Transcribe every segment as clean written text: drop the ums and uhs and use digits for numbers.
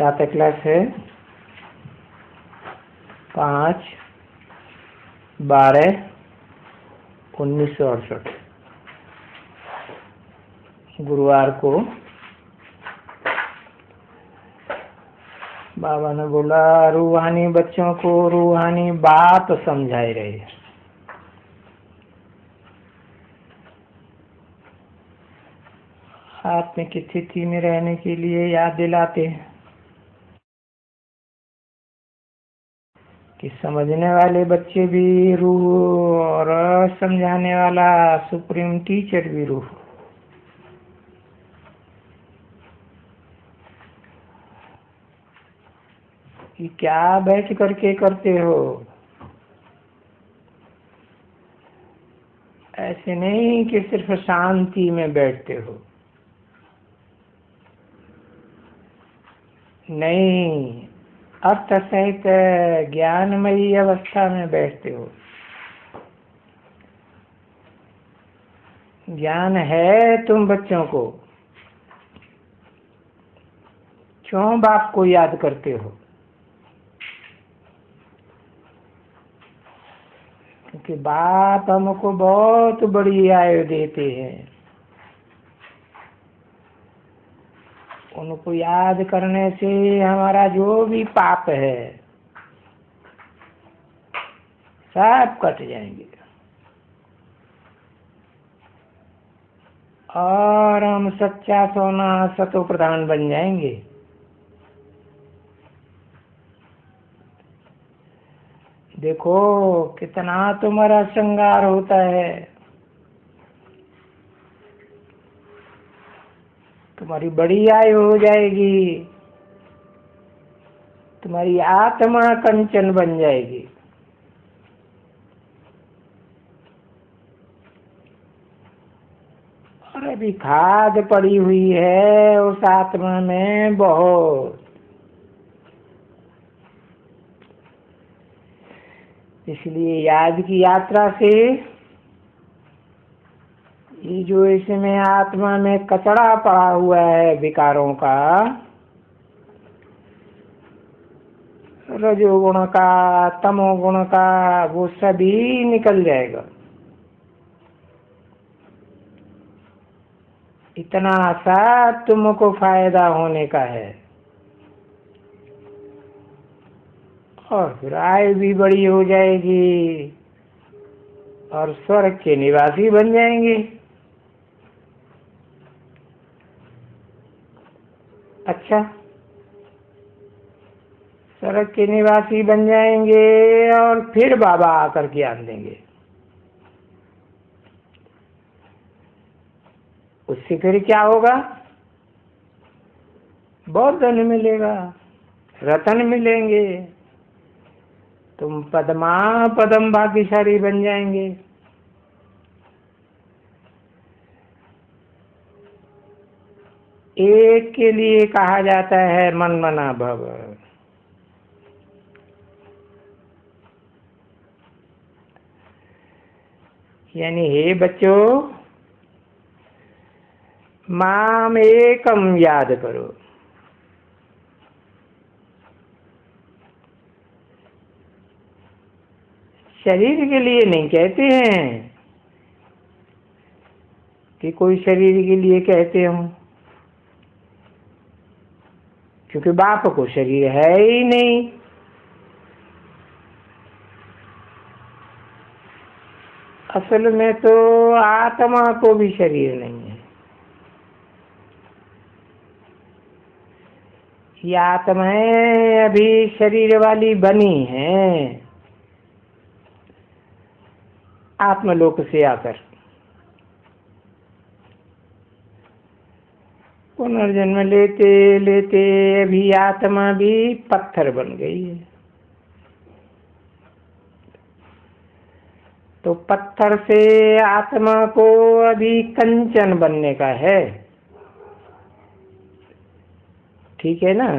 7 class है 5/12/1968 गुरुवार को बाबा ने बोला रूहानी बच्चों को रूहानी बात समझाए रहे। आत्मा की स्थिति में रहने के लिए याद दिलाते हैं कि समझने वाले बच्चे भी रूह और समझाने वाला सुप्रीम टीचर भी रूह। कि क्या बैठ करके करते हो? ऐसे नहीं कि सिर्फ शांति में बैठते हो, नहीं, अर्थ सहित ज्ञानमयी अवस्था में बैठते हो। ज्ञान है तुम बच्चों को, क्यों बाप को याद करते हो? क्योंकि बाप हमको बहुत बड़ी आयु देते हैं। उनको याद करने से हमारा जो भी पाप है सब कट जाएंगे और हम सच्चा सोना सतो प्रधान बन जाएंगे। देखो कितना तुम्हारा श्रृंगार होता है, तुम्हारी बड़ी आयु हो जाएगी, तुम्हारी आत्मा कंचन बन जाएगी। और अभी खाद पड़ी हुई है उस आत्मा में बहुत। इसलिए याद की यात्रा से ये जो इसमें आत्मा में कचरा पड़ा हुआ है विकारों का, रजोगुण का तमोगुण का, वो सभी निकल जाएगा। इतना सा तुमको फायदा होने का है और फिर आयु भी बड़ी हो जाएगी और स्वर्ग के निवासी बन जाएंगे। अच्छा, स्वर्ग के निवासी बन जाएंगे और फिर बाबा आकर ज्ञान देंगे। उससे फिर क्या होगा? बहुत धन मिलेगा, रतन मिलेंगे, तुम पद्मा पदम भाग्यशाली बन जाएंगे। एक के लिए कहा जाता है मन मना भव। यानी हे बच्चों, माम एकम याद करो। शरीर के लिए नहीं कहते हैं कि कोई शरीर के लिए कहते हो, क्योंकि बाप को शरीर है ही नहीं। असल में तो आत्मा को भी शरीर नहीं है। ये आत्माएं अभी शरीर वाली बनी हैं आत्मलोक से आकर। पुनर्जन्म लेते लेते अभी आत्मा भी पत्थर बन गई है। तो पत्थर से आत्मा को अभी कंचन बनने का है, ठीक है ना?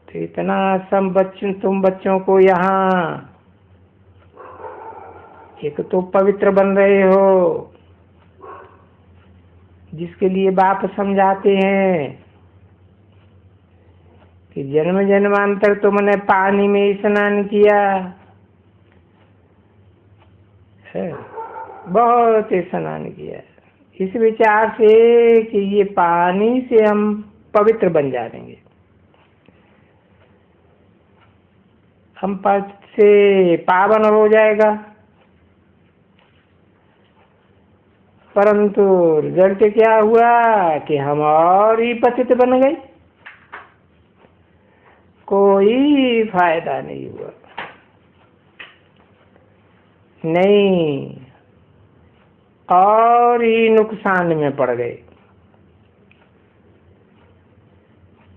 तो इतना सब तुम बच्चों को यहाँ एक तो पवित्र बन रहे हो, जिसके लिए बाप समझाते हैं कि जन्म जन्मांतर तो मैंने पानी में स्नान किया है, बहुत स्नान किया, इस विचार से कि ये पानी से हम पवित्र बन जाएंगे, हम पाप से पावन हो जाएगा। परंतु रिजल्ट क्या हुआ कि हम और ही पतित बन गए, कोई फायदा नहीं हुआ। नहीं, और ही नुकसान में पड़ गए,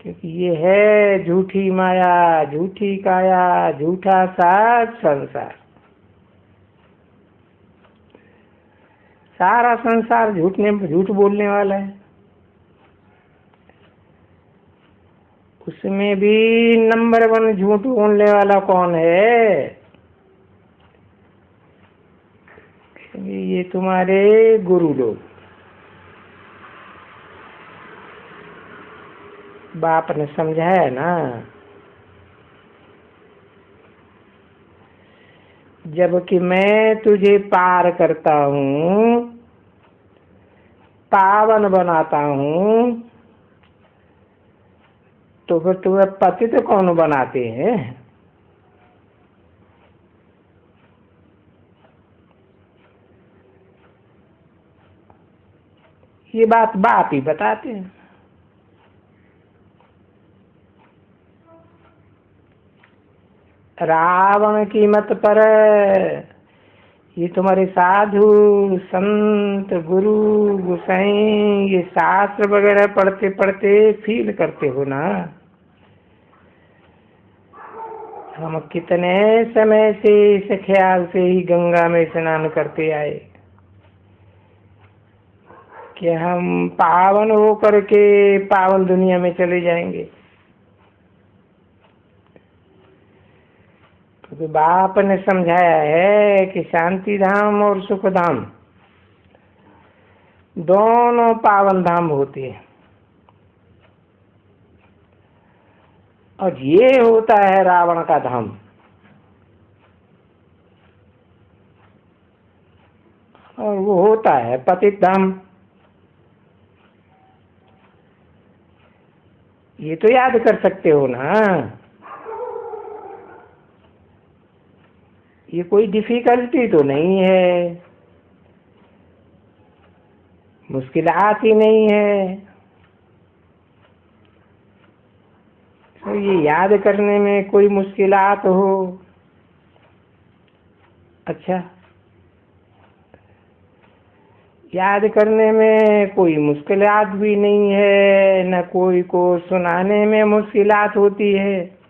क्योंकि ये है झूठी माया, झूठी काया, झूठा साथ संसार। सारा संसार झूठ बोलने वाला है। उसमें भी नंबर 1 झूठ बोलने वाला कौन है? ये तुम्हारे गुरु लोग। बाप ने समझाया ना, जबकि मैं तुझे पार करता हूँ, पावन बनाता हूँ, तो फिर तुम्हें पतित कौन बनाते हैं? ये बात बाप ही बताते हैं। रावण की मत पर ये तुम्हारे साधु संत गुरु गोसाई ये शास्त्र वगैरह पढ़ते पढ़ते फील करते हो ना, हम कितने समय से इस ख्याल से ही गंगा में स्नान करते आए कि हम पावन हो करके पावन दुनिया में चले जाएंगे। क्योंकि बाप ने समझाया है कि शांति धाम और सुख धाम दोनों पावन धाम होते हैं, और ये होता है रावण का धाम। और वो होता है पतित धाम। ये तो याद कर सकते हो ना, ये कोई डिफिकल्टी तो नहीं है, मुश्किलात ही नहीं है। तो ये याद करने में कोई मुश्किलात हो? अच्छा, याद करने में कोई मुश्किलात भी नहीं है, न कोई को सुनाने में मुश्किलात होती है।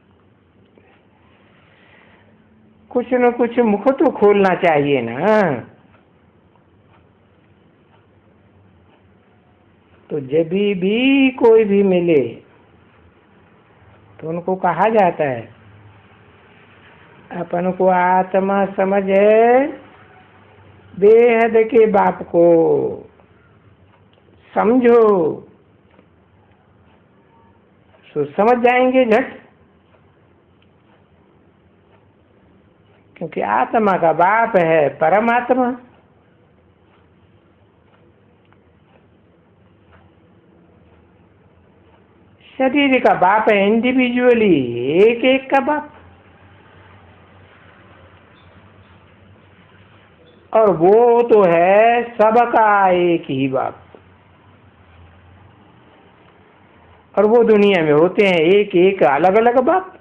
कुछ न कुछ मुख तो खोलना चाहिए ना। तो जब भी कोई भी मिले तो उनको कहा जाता है, अपन को आत्मा समझ है, बेहद के बाप को समझो, तो समझ जाएंगे झट। क्योंकि आत्मा का बाप है परमात्मा। शरीर का बाप है इंडिविजुअली, एक एक का बाप। और वो तो है सबका एक ही बाप। और वो दुनिया में होते हैं एक एक अलग अलग बाप।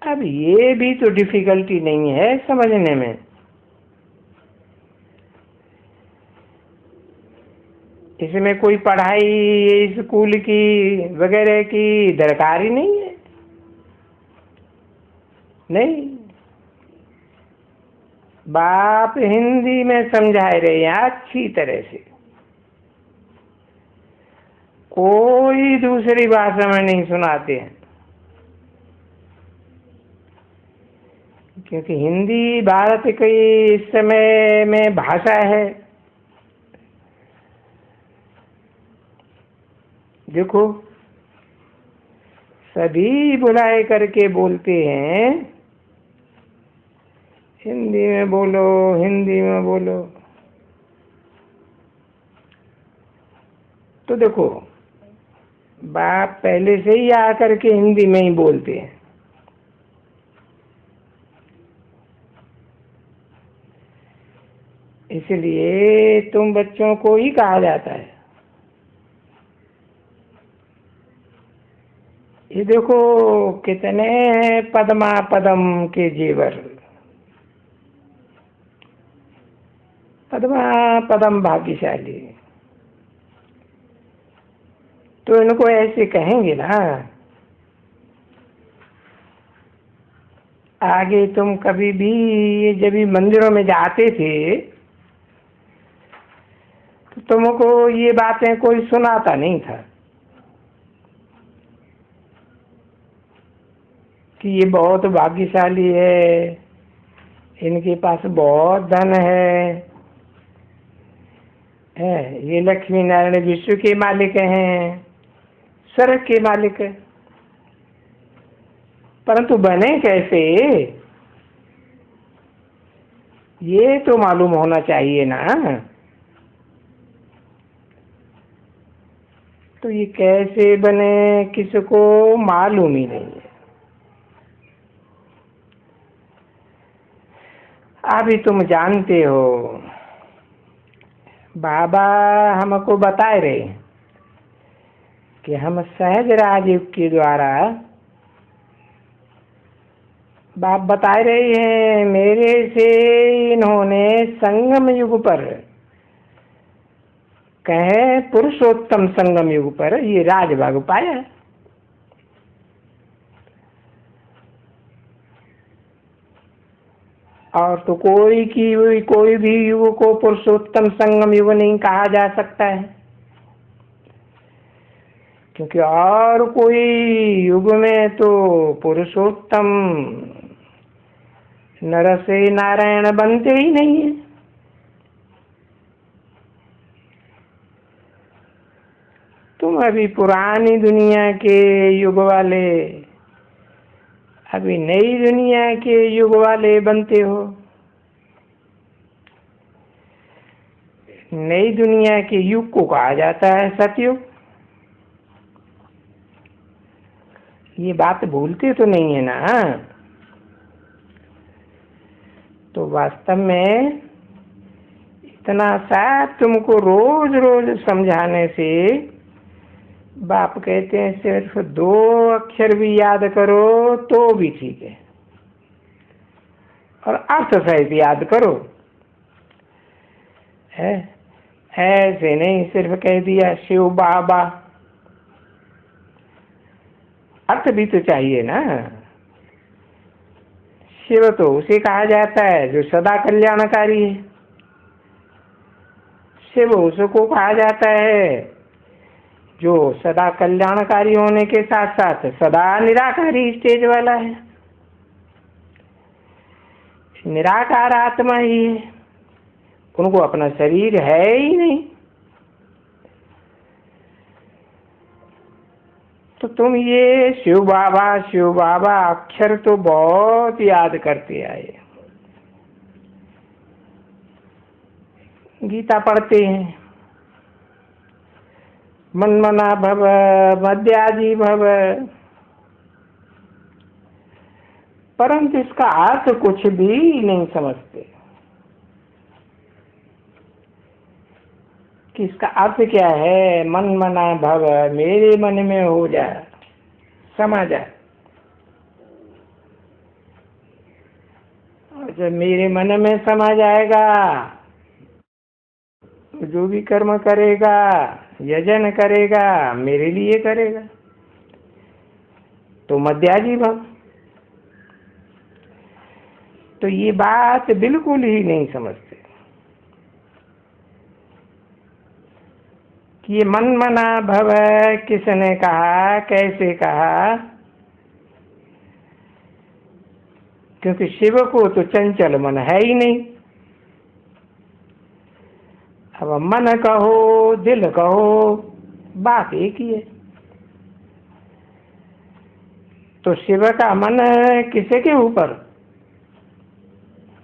अब ये भी तो डिफिकल्टी नहीं है समझने में। इसमें कोई पढ़ाई स्कूल की वगैरह की दरकार ही नहीं है। नहीं, बाप हिंदी में समझाए रहे हैं अच्छी तरह से, कोई दूसरी भाषा में नहीं सुनाते हैं। क्योंकि हिंदी भारत की इस समय में भाषा है, देखो सभी बुलाए करके बोलते हैं हिंदी में बोलो, हिंदी में बोलो। तो देखो बाप पहले से ही आकर के हिंदी में ही बोलते हैं। इसलिए तुम बच्चों को ही कहा जाता है। ये देखो कितने पद्मा पदम के जेवर, पद्मा पदम भाग्यशाली। तो इनको ऐसे कहेंगे ना। आगे तुम कभी भी जब भी मंदिरों में जाते थे तो तुमको ये बातें कोई सुनाता नहीं था कि ये बहुत भाग्यशाली है, इनके पास बहुत धन है, ये लक्ष्मी नारायण विश्व के मालिक हैं, स्वर्ग के मालिक है। परंतु बने कैसे, ये तो मालूम होना चाहिए ना। तो ये कैसे बने किसको मालूम ही नहीं है। अभी तुम जानते हो बाबा हमको बताए रहे कि हम सहज राजयोग के द्वारा, बाप बताए रहे हैं मेरे से इन्होंने संगम युग पर, कहे पुरुषोत्तम संगम युग पर ये राजभाग पाया। और तो कोई भी युग को पुरुषोत्तम संगम युग नहीं कहा जा सकता है, क्योंकि और कोई युग में तो पुरुषोत्तम नर से नारायण बनते ही नहीं है। तुम अभी पुरानी दुनिया के युग वाले, अभी नई दुनिया के युग वाले बनते हो। नई दुनिया के युग को कहा जाता है सतयुग। ये बात भूलते तो नहीं है ना। तो वास्तव में इतना सा तुमको रोज रोज समझाने से बाप कहते हैं सिर्फ 2 अक्षर भी याद करो तो भी ठीक है, और अर्थ सहित याद करो। है ऐसे नहीं सिर्फ कह दिया शिव बाबा, अर्थ भी तो चाहिए ना। शिव तो उसे कहा जाता है जो सदा कल्याणकारी है। शिव उसको कहा जाता है जो सदा कल्याणकारी होने के साथ साथ सदा निराकारी स्टेज वाला है। निराकार आत्मा ही है, उनको अपना शरीर है ही नहीं। तो तुम ये शिव बाबा अक्षर तो बहुत याद करते आए। गीता पढ़ते हैं मन्मना भव मद्याजी भव, परंतु इसका अर्थ कुछ भी नहीं समझते कि इसका अर्थ क्या है। मन्मना भव, मेरे मन में हो जाए, समा जाए। और जब मेरे मन में समा जाएगा तो जो भी कर्म करेगा, यजन करेगा, मेरे लिए करेगा। तो मध्याजी भव। तो ये बात बिल्कुल ही नहीं समझते कि ये मन्मना भव किसने कहा, कैसे कहा। क्योंकि शिव को तो चंचल मन है ही नहीं। अब मन कहो दिल कहो बात एक ही है। तो शिव का मन किसे के ऊपर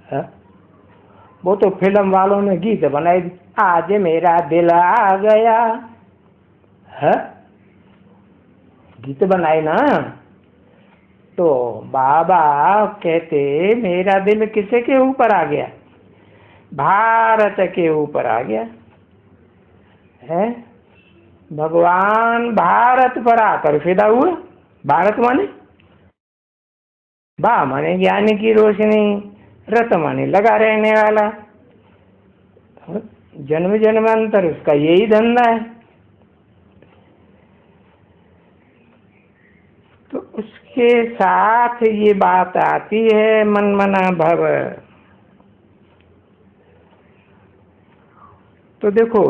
है? वो तो फिल्म वालों ने गीत बनाए, आज मेरा दिल आ गया है, गीत बनाए ना। तो बाबा कहते मेरा दिल किसे के ऊपर आ गया? भारत के ऊपर आ गया है। भगवान भारत पर आकर फिदा हुए। भारत माने बा माने ज्ञान की रोशनी, रत माने लगा रहने वाला, जन्म जन्मांतर उसका यही धंधा है। तो उसके साथ ये बात आती है मन मना भव। तो देखो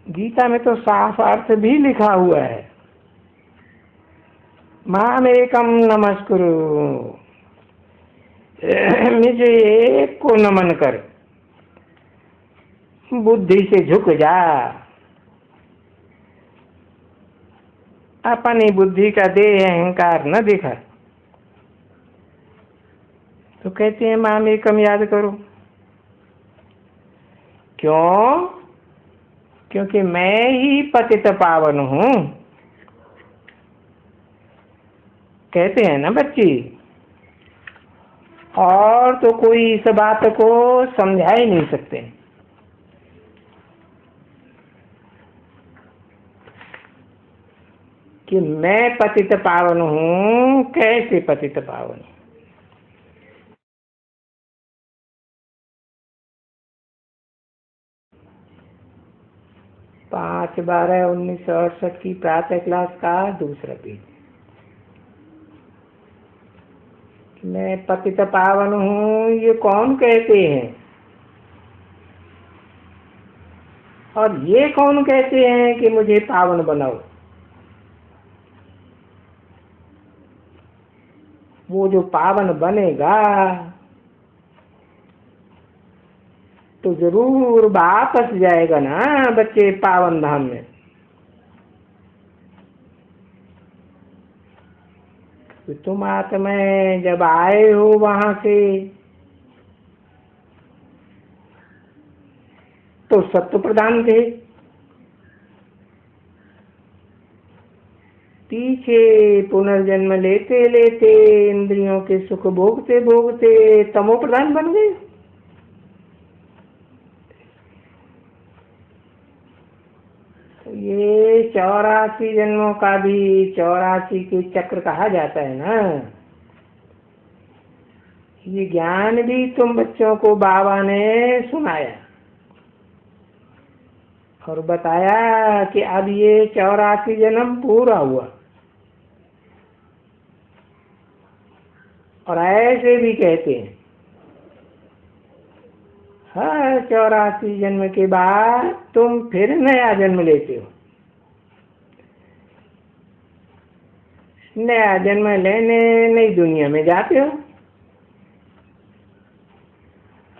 गीता में तो साफ अर्थ भी लिखा हुआ है, मामेकम नमस्कुरु, मुझे एक को नमन कर, बुद्धि से झुक जा, अपनी बुद्धि का देह अहंकार न दिखा। तो कहते हैं मामेकम याद करो। क्यों? क्योंकि मैं ही पतित पावन हूं। कहते हैं ना बच्ची, और तो कोई इस बात को समझा ही नहीं सकते। कि मैं पतित पावन हूं, कैसे पतित पावन? 5/12/1968 की प्रातः क्लास का दूसरा पेज। मैं पतित पावन हूं ये कौन कहते हैं? और ये कौन कहते हैं कि मुझे पावन बनाओ? वो जो पावन बनेगा तो जरूर वापस जाएगा ना बच्चे पावन धाम में। तो तुम आत्माएं जब आए हो वहां से तो सत्व प्रधान थे, पीछे पुनर्जन्म लेते लेते इंद्रियों के सुख भोगते भोगते तमो प्रधान बन गए। ये 84 जन्मों का भी 84 के चक्र कहा जाता है ना। ये ज्ञान भी तुम बच्चों को बाबा ने सुनाया और बताया कि अब ये 84 जन्म पूरा हुआ। और ऐसे भी कहते हैं हाँ 84 जन्म के बाद तुम फिर नया जन्म लेते हो। नया जन्म लेने नई दुनिया में जाते हो।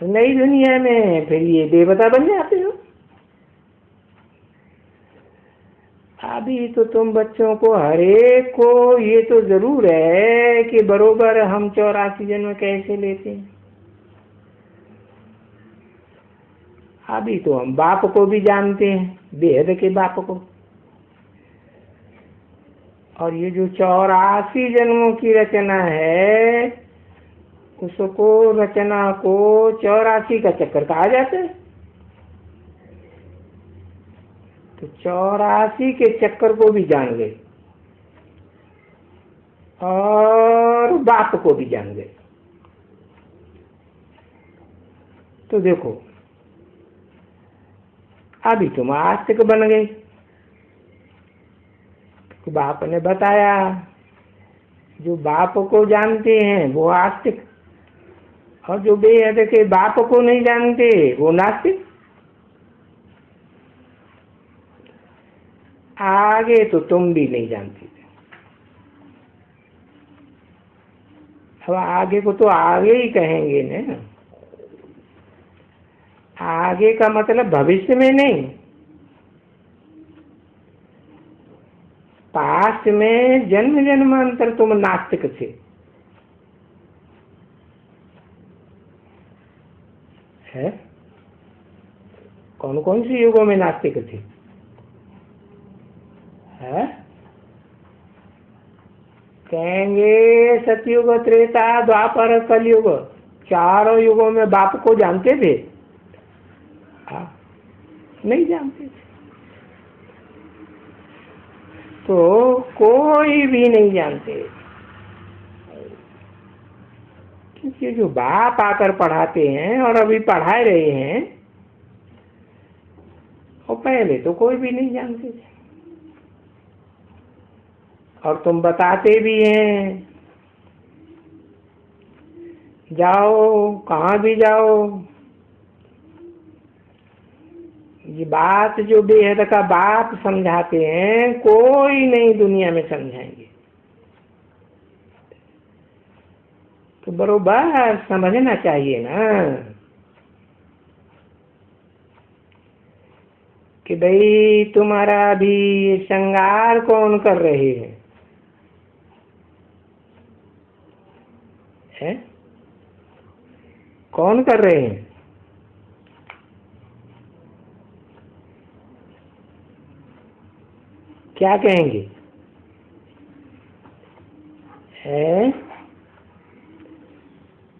नई दुनिया में फिर ये देवता बन जाते हो। अभी तो तुम बच्चों को हरेक को ये तो जरूर है कि बरोबर हम 84 जन्म कैसे लेते हैं। अभी तो हम बाप को भी जानते हैं, बेहद के बाप को। और ये जो 84 जन्मों की रचना है उसको रचना को 84 का चक्कर कहा जाता है। तो 84 के चक्कर को भी जान गए और बाप को भी जान गए। तो देखो अभी तुम आस्तिक बन गए। तो बाप ने बताया जो बाप को जानते हैं वो आस्तिक, और जो बेहद के बाप को नहीं जानते वो नास्तिक। आगे तो तुम भी नहीं जानते। अब आगे को तो आगे ही कहेंगे ना। आगे का मतलब भविष्य में नहीं, पास्ट में जन्म जन्मांतर तुम नास्तिक थे, है? कौन कौन से युगों में नास्तिक थे? है? कहेंगे सतयुग, त्रेता, द्वापर, कलयुग, चारों युगों में बाप को जानते थे? हाँ, नहीं जानते थे। तो कोई भी नहीं जानते, क्योंकि जो बाप आकर पढ़ाते हैं और अभी पढ़ा रहे हैं, और पहले तो कोई भी नहीं जानते थे। और तुम बताते भी हैं, जाओ कहाँ भी जाओ, ये बात जो बेहद का बाप समझाते हैं, कोई नहीं दुनिया में समझाएंगे। तो बरोबर समझना चाहिए ना कि भाई तुम्हारा भी श्रृंगार कौन कर रहे हैं? कौन कर रहे हैं? क्या कहेंगे? है?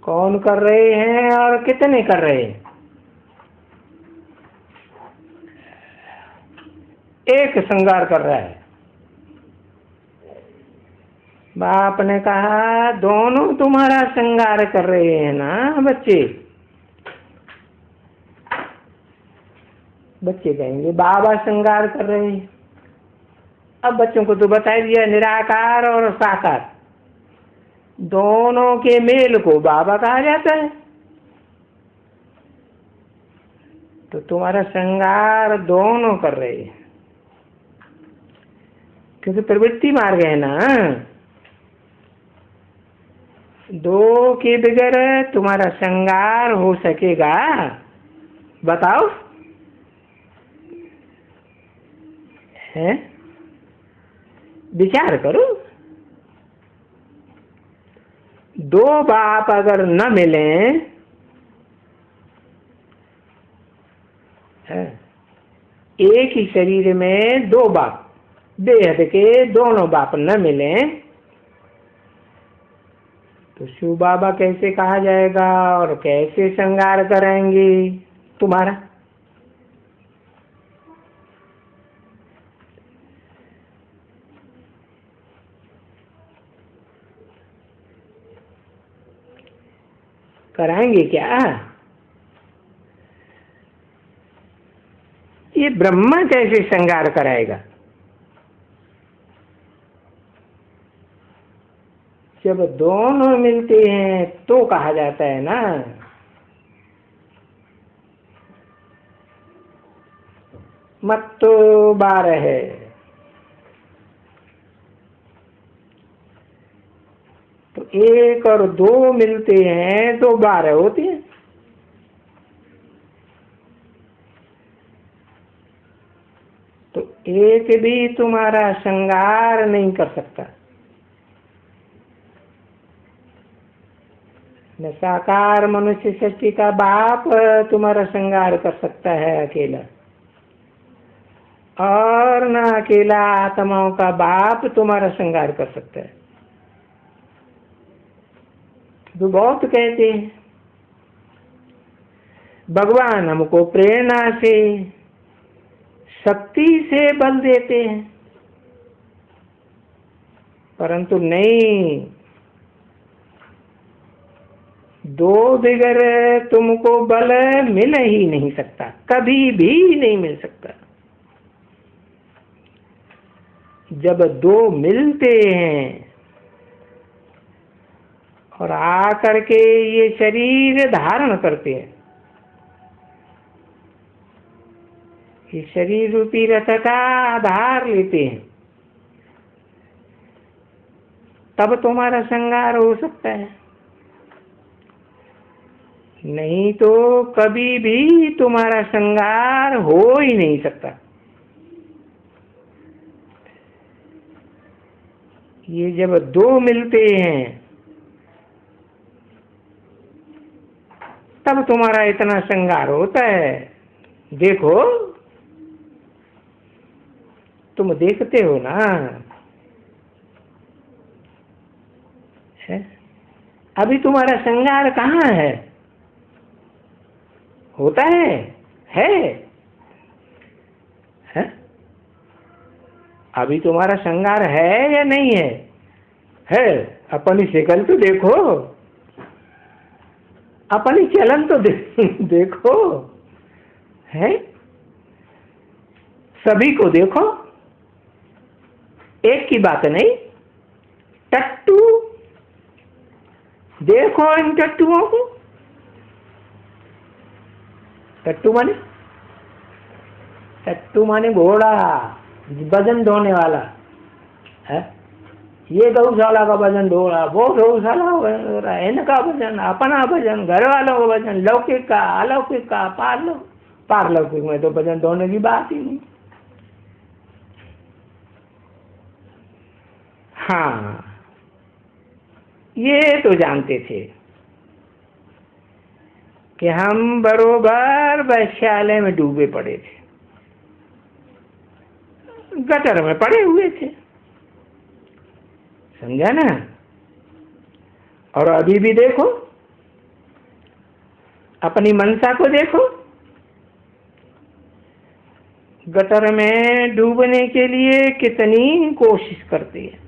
कौन कर रहे हैं और कितने कर रहे हैं? एक श्रृंगार कर रहा है। बाप ने कहा दोनों तुम्हारा श्रृंगार कर रहे हैं ना बच्चे? बच्चे कहेंगे बाबा श्रृंगार कर रहे हैं। अब बच्चों को तो बता दिया निराकार और साकार दोनों के मेल को बाबा कहा जाता है। तो तुम्हारा श्रृंगार दोनों कर रहे हैं, क्योंकि प्रवृत्ति मार्ग है ना। दो के बगैर तुम्हारा श्रृंगार हो सकेगा? बताओ। है? विचार करो। दो बाप अगर न मिले, एक ही शरीर में दो बाप, बेहद के दोनों बाप न मिले, तो शिव बाबा कैसे कहा जाएगा और कैसे श्रृंगार करेंगे तुम्हारा? कराएंगे क्या? ये ब्रह्मा कैसे श्रृंगार कराएगा? जब दोनों मिलते हैं तो कहा जाता है ना। मत तो 12 है, तो एक और दो मिलते हैं तो 12 होते हैं। तो एक भी तुम्हारा श्रृंगार नहीं कर सकता। न साकार मनुष्य सृष्टि का बाप तुम्हारा श्रृंगार कर सकता है अकेला, और न अकेला आत्माओं का बाप तुम्हारा श्रृंगार कर सकता है। तो बहुत कहते हैं भगवान हमको प्रेरणा से, शक्ति से बल देते हैं, परंतु नहीं, दो बगैर तुमको बल मिल ही नहीं सकता, कभी भी नहीं मिल सकता। जब दो मिलते हैं और आकर के ये शरीर धारण करते हैं, ये शरीर रूपी रथ का आधार लेते हैं, तब तुम्हारा श्रृंगार हो सकता है। नहीं तो कभी भी तुम्हारा श्रृंगार हो ही नहीं सकता। ये जब दो मिलते हैं तब तुम्हारा इतना श्रृंगार होता है। देखो, तुम देखते हो ना, है? अभी तुम्हारा श्रृंगार कहाँ है? होता है? है? अभी तुम्हारा श्रृंगार है या नहीं है? है। अपनी शक्ल तो देखो, अपनी चलन तो देखो, है? सभी को देखो, एक की बात नहीं। टट्टू देखो, इन टट्टुओं को। टट्टू माने घोड़ा, वजन ढोने वाला है। ये गौशाला का वजन ढो रहा, वो गौशाला हो रहा है, इनका वजन, अपना वजन, घर वालों का वजन, लौकिक का, अलौकिक का, पारलौकिक में तो वजन ढोने की बात ही नहीं। हाँ, ये तो जानते थे कि हम बरोबर वैश्यालय में डूबे पड़े थे, गटर में पड़े हुए थे, समझा ना? और अभी भी देखो, अपनी मनसा को देखो, गटर में डूबने के लिए कितनी कोशिश करती है।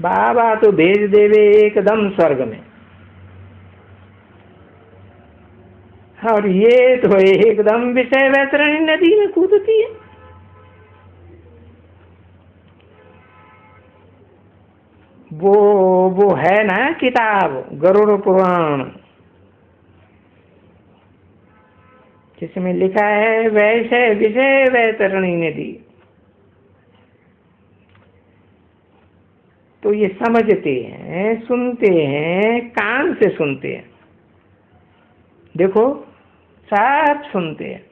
बाबा तो भेज देवे एकदम स्वर्ग में, और ये तो एकदम विषय वैतरणी नदी में कूदती है। वो है ना किताब गरुड़ पुराण, जिसमें लिखा है वैसे विषय वैतरणी नदी। तो ये समझते हैं, सुनते हैं, कान से सुनते हैं। देखो, सब सुनते हैं,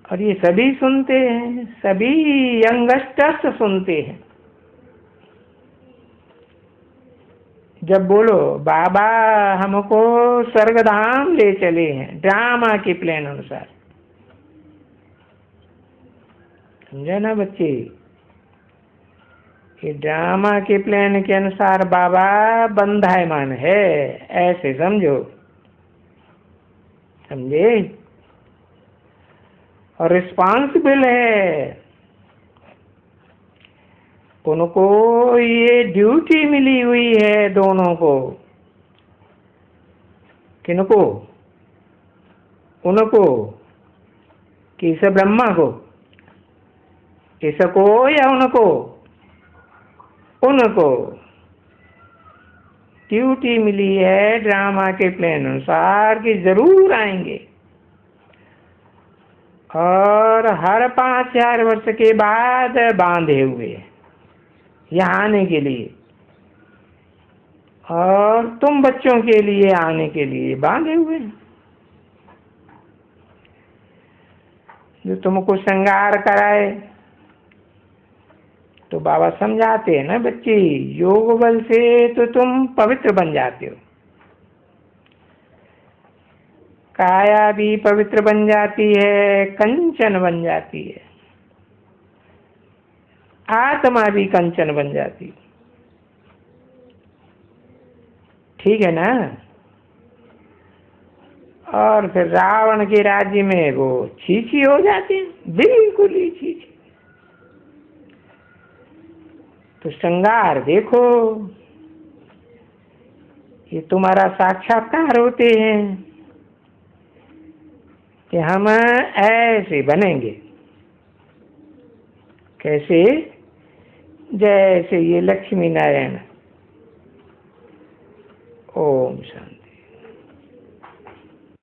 और ये सभी सुनते हैं, सभी यंगस्टर्स सुनते हैं। जब बोलो बाबा हमको स्वर्गधाम ले चले हैं, ड्रामा के प्लान अनुसार, समझे ना बच्चे? ये ड्रामा के प्लान के अनुसार बाबा बंधायमान है, ऐसे समझो, समझे? और रिस्पॉन्सिबल है। उनको ये ड्यूटी मिली हुई है, दोनों को। किनको? उनको, किस ब्रह्मा को, इसको या उनको? उनको ड्यूटी मिली है ड्रामा के प्लान अनुसार कि जरूर आएंगे, और हर 5000 वर्ष के बाद बांधे हुए यहाँ आने के लिए, और तुम बच्चों के लिए आने के लिए बांधे हुए, जो तुमको श्रृंगार कराए। तो बाबा समझाते हैं ना बच्चे, योग बल से तो तुम पवित्र बन जाते हो, काया भी पवित्र बन जाती है, कंचन बन जाती है, आत्मा भी कंचन बन जाती है। ठीक है ना? और फिर रावण के राज्य में वो छीछी हो जाते हैं, बिल्कुल ही छीछी। तो श्रृंगार देखो, ये तुम्हारा साक्षात्कार होते हैं कि हम ऐसे बनेंगे। कैसे? जैसे ये लक्ष्मी नारायण। ओम शांति।